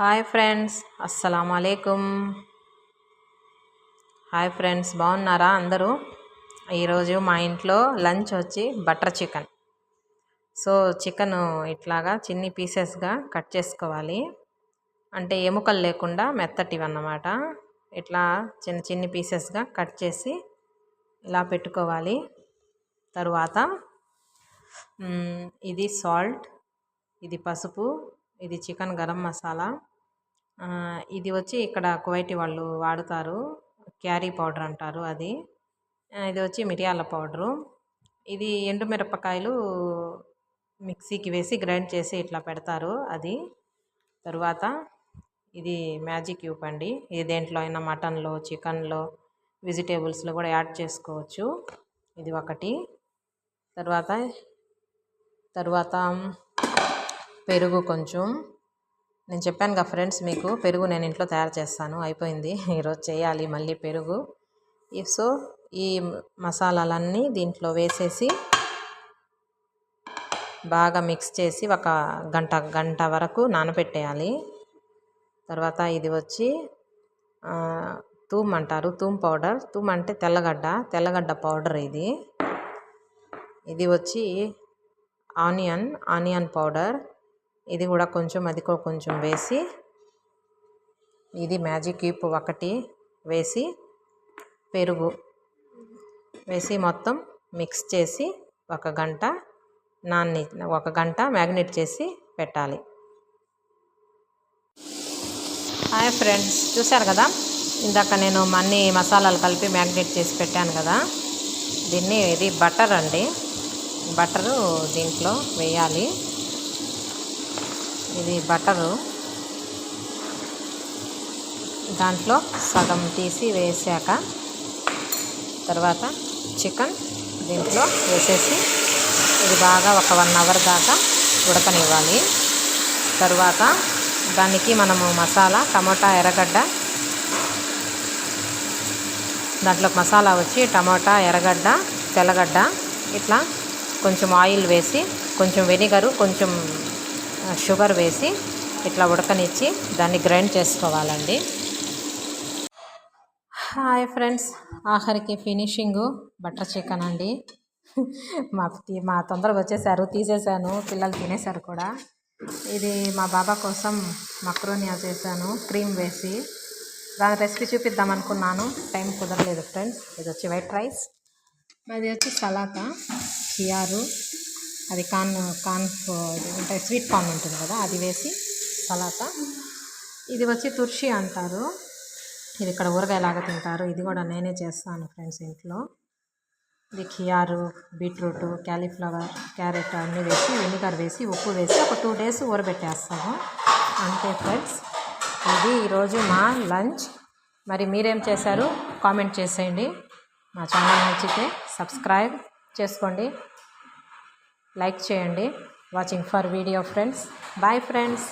Hi friends, అస్సలాము అలైకుమ్. Hi friends, బాగున్నారా అందరూ? ఈరోజు మా ఇంట్లో లంచ్ వచ్చి బటర్ చికెన్. సో చికెన్ ఇట్లాగా చిన్ని పీసెస్గా కట్ చేసుకోవాలి. అంటే ఎముకలు లేకుండా మెత్తటివి అన్నమాట. ఇట్లా చిన్న చిన్ని పీసెస్గా కట్ చేసి ఇలా పెట్టుకోవాలి. తరువాత ఇది సాల్ట్, ఇది పసుపు, ఇది చికెన్ గరం మసాలా, ఇది వచ్చి ఇక్కడ కువైటీ వాళ్ళు వాడుతారు, క్యారీ పౌడర్ అంటారు అది. ఇది వచ్చి మిరియాల పౌడరు. ఇది ఎండుమిరపకాయలు మిక్సీకి వేసి గ్రైండ్ చేసి ఇట్లా పెడతారు అది. తరువాత ఇది మ్యాజిక్ క్యూబ్ అండి. ఇది దేంట్లో అయినా మటన్లో, చికెన్లో, వెజిటేబుల్స్లో కూడా యాడ్ చేసుకోవచ్చు. ఇది ఒకటి. తర్వాత పెరుగు కొంచెం. నేను చెప్పాను కదా ఫ్రెండ్స్, మీకు పెరుగు నేను ఇంట్లో తయారు చేస్తాను, అయిపోయింది, ఈరోజు చేయాలి మళ్ళీ పెరుగు. సో ఈ మసాలాలన్నీ దీంట్లో వేసేసి బాగా మిక్స్ చేసి ఒక గంట వరకు నానబెట్టేయాలి. తర్వాత ఇది వచ్చి తూమ్ అంటారు, తూమ్ పౌడర్. తూమ్ అంటే తెల్లగడ్డ పౌడర్ ఇది. ఇది వచ్చి ఆనియన్ పౌడర్. ఇది కూడా కొంచెం, అది కూడా కొంచెం వేసి, ఇది మ్యాజిక్ క్యూబ్ ఒకటి వేసి, పెరుగు వేసి మొత్తం మిక్స్ చేసి ఒక గంట మ్యాగ్నేట్ చేసి పెట్టాలి. హాయ్ ఫ్రెండ్స్, చూశారు కదా ఇందాక నేను అన్ని మసాలాలు కలిపి మ్యాగ్నేట్ చేసి పెట్టాను కదా. ఇది బటర్ అండి. బటరు దీంట్లో వేయాలి. ఇది బటరు దాంట్లో సగం తీసి వేసాక తర్వాత చికెన్ దీంట్లో వేసేసి ఇది బాగా ఒక 1 అవర్ దాకా ఉడకనివ్వాలి. తర్వాత దానికి మనము మసాలా, టమోటా, ఎర్రగడ్డ, దాంట్లో మసాలా వచ్చి టమోటా, ఎర్రగడ్డ, తెల్లగడ్డ, ఇట్లా కొంచెం ఆయిల్ వేసి, కొంచెం వెనిగరు, కొంచెం షుగర్ వేసి ఇట్లా ఉడకనిచ్చి దాన్ని గ్రైండ్ చేసుకోవాలండి. హాయ్ ఫ్రెండ్స్, ఆఖరికి ఫినిషింగు బటర్ చికెన్ అండి. మా తొందరగా వచ్చేసారు, తీసేసాను, పిల్లలు తినేసారు కూడా. ఇది మా బాబా కోసం మక్రోనియా చేశాను క్రీమ్ వేసి. దాని రెసిపీ చూపిద్దాం అనుకున్నాను, టైం కుదరలేదు ఫ్రెండ్స్. ఇది వచ్చి వైట్ రైస్, అది వచ్చి సలాతా, ఖియారు, అది అంటే స్వీట్ కార్న్ ఉంటుంది కదా, అది వేసి సలాతా. ఇది వచ్చి తుర్షి అంటారు, ఇది ఇక్కడ ఊరగాయలాగా తింటారు. ఇది కూడా నేనే చేస్తాను ఫ్రెండ్స్ ఇంట్లో. ఇది ఖియారు, బీట్రూట్, క్యాలీఫ్లవర్, క్యారెట్ అన్నీ వేసి, వెనిగర్ వేసి, ఉప్పు వేసి ఒక 2 days ఊరబెట్టేస్తాను అంతే ఫ్రెండ్స్. ఇది ఈరోజు మా లంచ్. మరి మీరేం చేశారు కామెంట్ చేసేయండి. మా ఛానల్ నచ్చితే సబ్స్క్రైబ్ చేసుకోండి, లైక్ చేయండి. Watching for video friends. Bye friends.